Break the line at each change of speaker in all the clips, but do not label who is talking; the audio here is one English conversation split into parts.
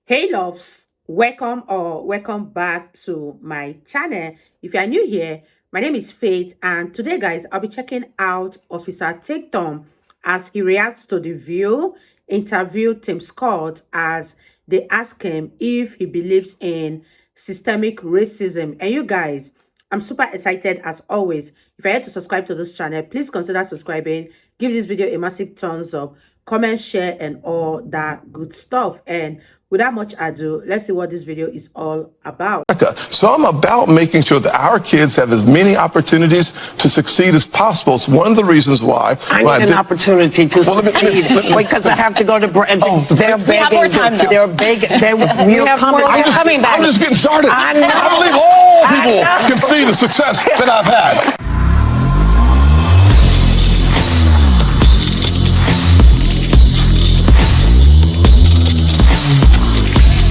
Hey loves, welcome back to my channel. If you are new here, my name is Faith, and today guys I'll be checking out Officer Take Tom as he reacts to the View interview Tim Scott as they ask him if he believes in systemic racism. And you guys, I'm super excited as always. If you're yet to subscribe to this channel, please consider subscribing. Give this video a massive thumbs up, comment, share, and all that good stuff. And without much ado, let's see what this video is all about.
So I'm about making sure that our kids have as many opportunities to succeed as possible. It's one of the reasons why
I need an opportunity to succeed because I have to go to they're begging.
We have more time, though.
They're begging. You're coming back.
I'm just getting started.
I know.
I believe all people can see the success that I've had.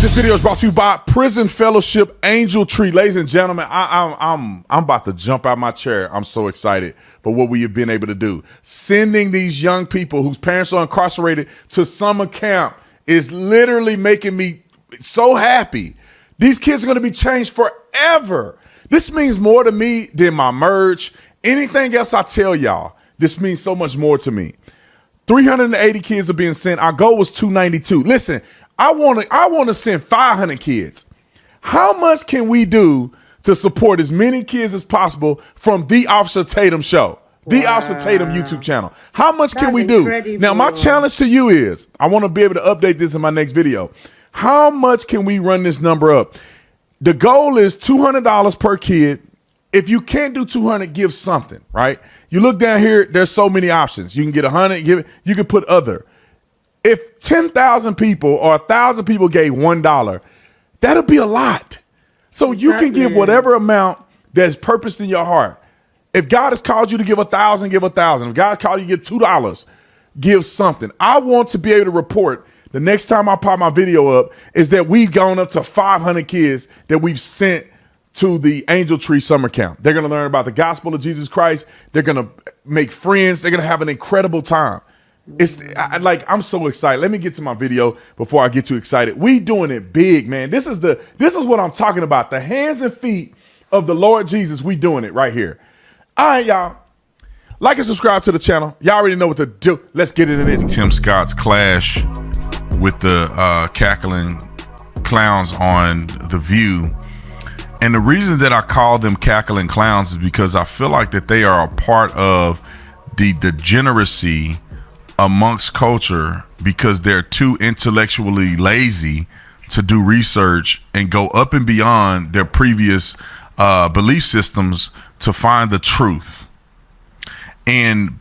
This video is brought to you by Prison Fellowship Angel Tree. Ladies and gentlemen, I'm about to jump out my chair. I'm so excited for what we have been able to do. Sending these young people whose parents are incarcerated to summer camp is literally making me so happy. These kids are going to be changed forever. This means more to me than my merch. Anything else I tell y'all, this means so much more to me. 380 kids are being sent. Our goal was 292. Listen, I want to send 500 kids. How much can we do to support as many kids as possible from the Officer Tatum show, the Officer Tatum YouTube channel? How much can we do? Now, my challenge to you is, I want to be able to update this in my next video. How much can we run this number up? The goal is $200 per kid. If you can't do 200, give something, right? You look down here, there's so many options. You can get 100, you can put other. If 10,000 people or 1,000 people gave $1, that'll be a lot. So you can give whatever amount that's purposed in your heart. If God has called you to give 1,000, give 1,000. If God called you to give $2, give something. I want to be able to report the next time I pop my video up is that we've gone up to 500 kids that we've sent to the Angel Tree summer camp. They're going to learn about the gospel of Jesus Christ. They're going to make friends. They're going to have an incredible time. I'm so excited. Let me get to my video before I get too excited. We doing it big, man. This is what I'm talking about. The hands and feet of the Lord Jesus. We doing it right here. All right, y'all. Like and subscribe to the channel. Y'all already know what to do. Let's get into this. Tim Scott's clash with the cackling clowns on The View. And the reason that I call them cackling clowns is because I feel like that they are a part of the degeneracy amongst culture because they're too intellectually lazy to do research and go up and beyond their previous belief systems to find the truth. And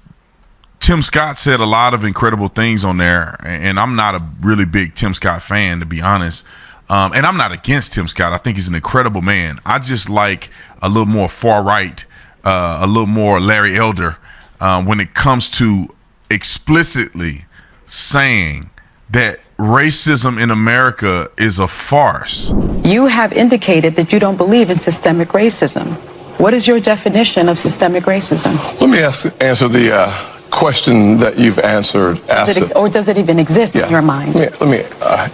Tim Scott said a lot of incredible things on there, and I'm not a really big Tim Scott fan, to be honest. And I'm not against Tim Scott. I think he's an incredible man. I just like a little more far right, a little more Larry Elder when it comes to explicitly saying that racism in America is a farce.
You have indicated that you don't believe in systemic racism. What is your definition of systemic racism?
Let me answer the question that you've answered.
Or does it even exist in your mind?
Let me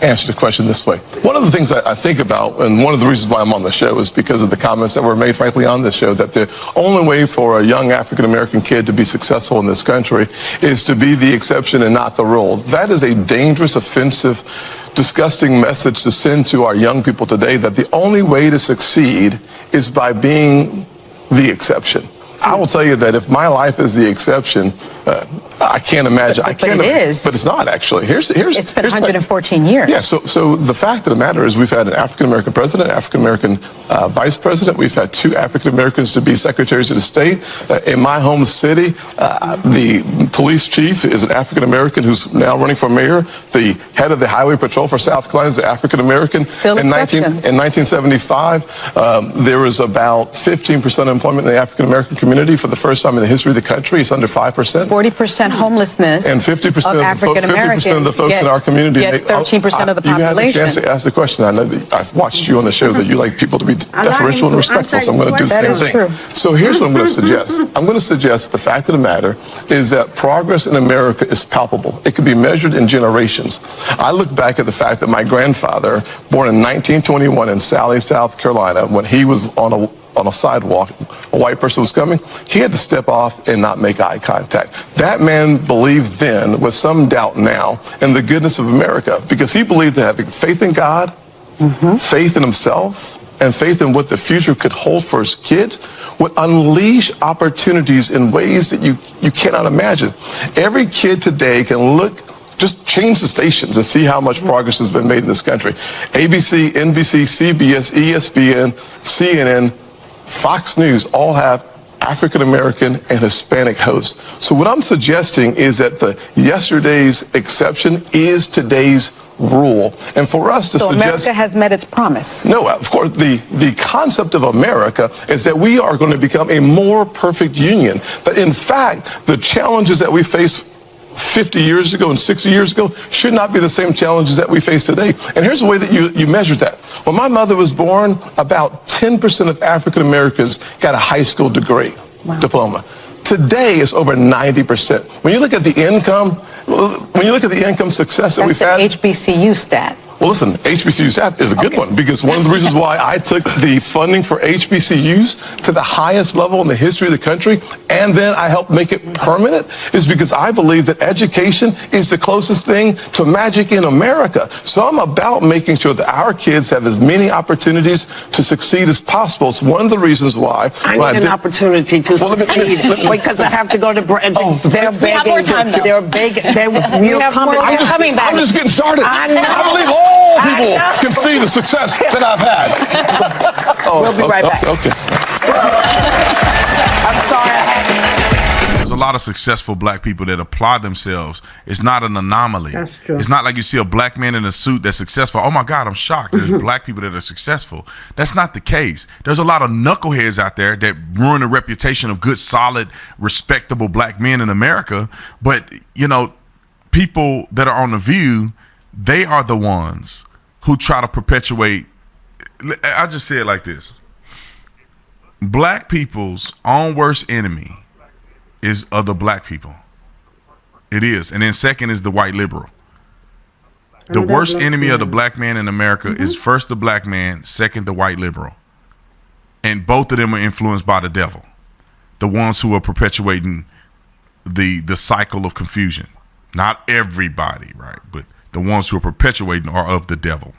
answer the question this way. One of the things I think about, and one of the reasons why I'm on the show, is because of the comments that were made, frankly, on this show, that the only way for a young African-American kid to be successful in this country is to be the exception and not the rule. That is a dangerous, offensive, disgusting message to send to our young people today, that the only way to succeed is by being the exception. I will tell you that if my life is the exception, I can't imagine.
But it is.
But it's not, actually.
It's been 114 years.
Yeah, so the fact of the matter is we've had an African-American president, African-American vice president. We've had 2 African-Americans to be secretaries of the state. In my home city, the police chief is an African-American who's now running for mayor. The head of the highway patrol for South Carolina is an African-American.
Still
in 1975, there was about 15% employment in the African-American community. community for the first time in the history of the country. It's under 5%.
40% homelessness.
And 50%
of African Americans.
50% of the folks in our community.
Get 13% of the population.
You had the chance to ask the question. I know that I've watched you on the show that you like people to be deferential and respectful, so I'm going to do the same thing.
True.
So here's what I'm going to suggest. I'm going to suggest the fact of the matter is that progress in America is palpable. It can be measured in generations. I look back at the fact that my grandfather, born in 1921 in Sally, South Carolina, when he was on a sidewalk, a white person was coming, he had to step off and not make eye contact. That man believed then, with some doubt now, in the goodness of America, because he believed that having faith in God, faith in himself, and faith in what the future could hold for his kids would unleash opportunities in ways that you cannot imagine. Every kid today can look, just change the stations and see how much progress has been made in this country. ABC, NBC, CBS, ESPN, CNN, Fox News all have African American and Hispanic hosts. So what I'm suggesting is that the yesterday's exception is today's rule. And for us to
so
suggest...
America has met its promise.
No, of course, the concept of America is that we are going to become a more perfect union. But in fact, the challenges that we face 50 years ago and 60 years ago should not be the same challenges that we face today. And here's the way that you measure that. When my mother was born, about 10% of African Americans got a high school degree, diploma. Today it's over 90%. When you look at the income success that we've had.
That's an HBCU stat.
Well, listen, HBCU stat is a good one, because one of the reasons why I took the funding for HBCUs to the highest level in the history of the country, and then I helped make it permanent, is because I believe that education is the closest thing to magic in America. So I'm about making sure that our kids have as many opportunities to succeed as possible. It's one of the reasons why
I need an opportunity to succeed. Wait, because I have to go to they're begging.
We have more time, though.
They're begging. You're coming.
Coming back.
I'm just getting started.
I know.
I believe all people can see the success that I've had.
We'll be right back.
Okay.
I'm sorry.
There's a lot of successful black people that apply themselves. It's not an anomaly.
That's true.
It's not like you see a black man in a suit that's successful. Oh my God, I'm shocked. There's black people that are successful. That's not the case. There's a lot of knuckleheads out there that ruin the reputation of good, solid, respectable black men in America. But, you know, people that are on The View, they are the ones who try to perpetuate. I just say it like this. Black people's own worst enemy is other black people. It is. And then second is the white liberal. The worst enemy of the black man in America is first the black man, second the white liberal. And both of them are influenced by the devil. The ones who are perpetuating the cycle of confusion. Not everybody, right? But the ones who are perpetuating are of the devil.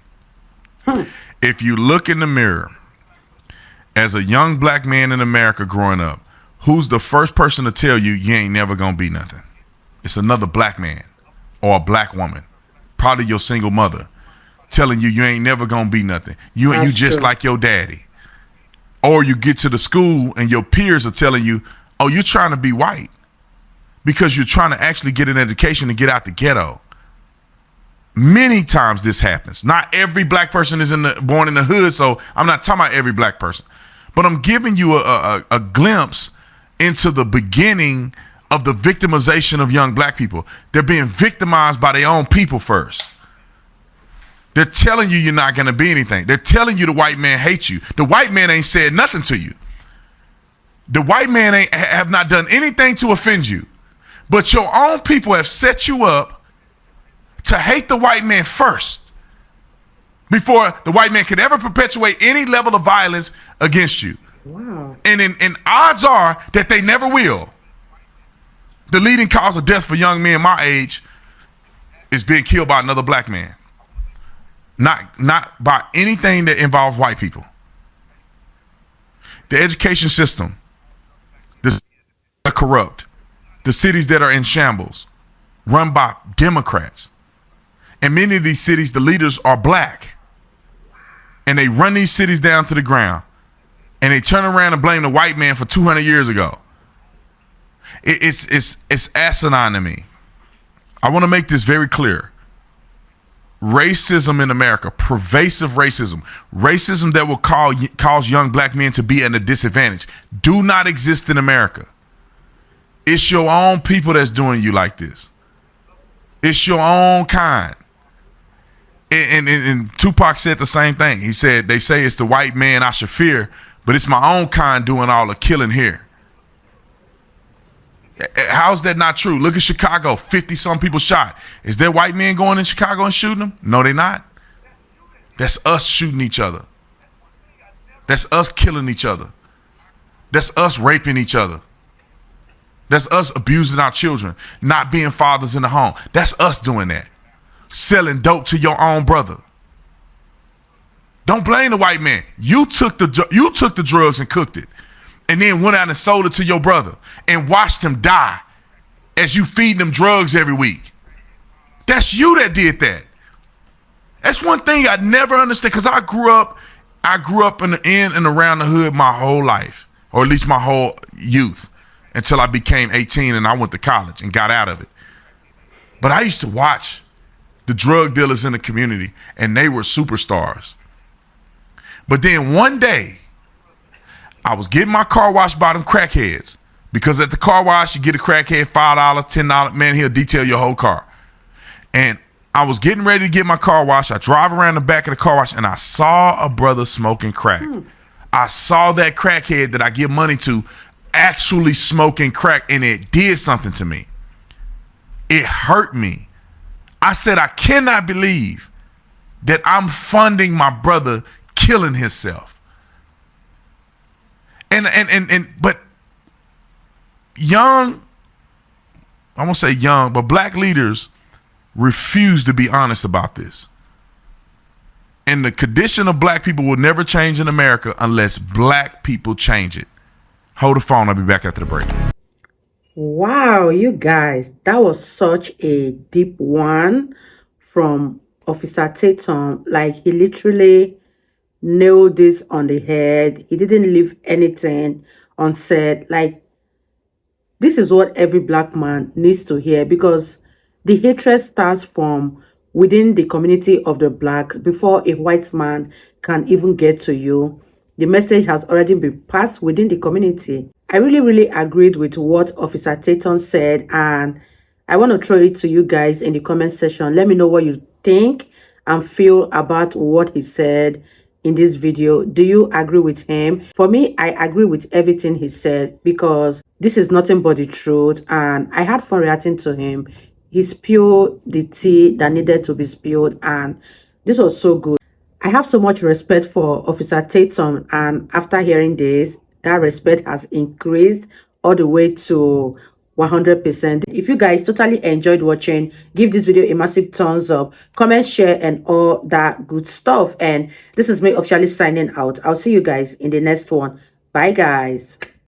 If you look in the mirror as a young black man in America growing up, who's the first person to tell you you ain't never gonna be nothing? It's another black man or a black woman, probably your single mother, telling you ain't never gonna be nothing. You just like your daddy. Or you get to the school and your peers are telling you, oh, you're trying to be white because you're trying to actually get an education and get out the ghetto. Many times this happens. Not every black person is born in the hood, so I'm not talking about every black person. But I'm giving you a glimpse into the beginning of the victimization of young black people. They're being victimized by their own people first. They're telling you you're not going to be anything. They're telling you the white man hates you. The white man ain't said nothing to you. The white man have not done anything to offend you. But your own people have set you up to hate the white man first before the white man can ever perpetuate any level of violence against you.
Wow.
And odds are that they never will. The leading cause of death for young men my age is being killed by another black man. Not by anything that involves white people. The education system, the corrupt, the cities that are in shambles, run by Democrats. And many of these cities, the leaders are black. And they run these cities down to the ground. And they turn around and blame the white man for 200 years ago. It's asinine to me. I want to make this very clear. racism in America, pervasive racism that will cause young black men to be at a disadvantage, do not exist in America. It's your own people that's doing you like this. It's your own kind. And Tupac said the same thing. He said, they say it's the white man I should fear, but it's my own kind doing all the killing here. How's that not true? Look at Chicago, 50-some people shot. Is there white men going in Chicago and shooting them? No, they're not. That's us shooting each other. That's us killing each other. That's us raping each other. That's us abusing our children, not being fathers in the home. That's us doing that. Selling dope to your own brother. Don't blame the white man. You took the drugs and cooked it, and then went out and sold it to your brother and watched him die as you feed them drugs every week. That's you that did that. That's one thing I never understand, because I grew up in and around the hood my whole life, or at least my whole youth, until I became 18 and I went to college and got out of it. But I used to watch the drug dealers in the community, and they were superstars. But then one day, I was getting my car washed by them crackheads, because at the car wash, you get a crackhead, $5, $10, man, he'll detail your whole car. And I was getting ready to get my car washed. I drive around the back of the car wash, and I saw a brother smoking crack. I saw that crackhead that I give money to actually smoking crack, and it did something to me. It hurt me. I said, I cannot believe that I'm funding my brother killing himself. But young, I won't say young, but black leaders refuse to be honest about this. And the condition of black people will never change in America unless black people change it. Hold the phone. I'll be back after the break.
Wow, you guys, that was such a deep one from Officer Tatum. Like, he literally nailed this on the head. He didn't leave anything unsaid. Like, this is what every black man needs to hear, because the hatred starts from within the community of the blacks before a white man can even get to you. The message has already been passed within the community. I really agreed with what Officer Tatum said, and I want to throw it to you guys in the comment section. Let me know what you think and feel about what he said in this video. Do you agree with him? For me, I agree with everything he said, because this is nothing but the truth, and I had fun reacting to him. He spilled the tea that needed to be spilled, and this was so good. I have so much respect for Officer Tatum, and after hearing this, that respect has increased all the way to 100%. If you guys totally enjoyed watching, give this video a massive thumbs up, comment, share, and all that good stuff. And this is me officially signing out. I'll see you guys in the next one. Bye, guys.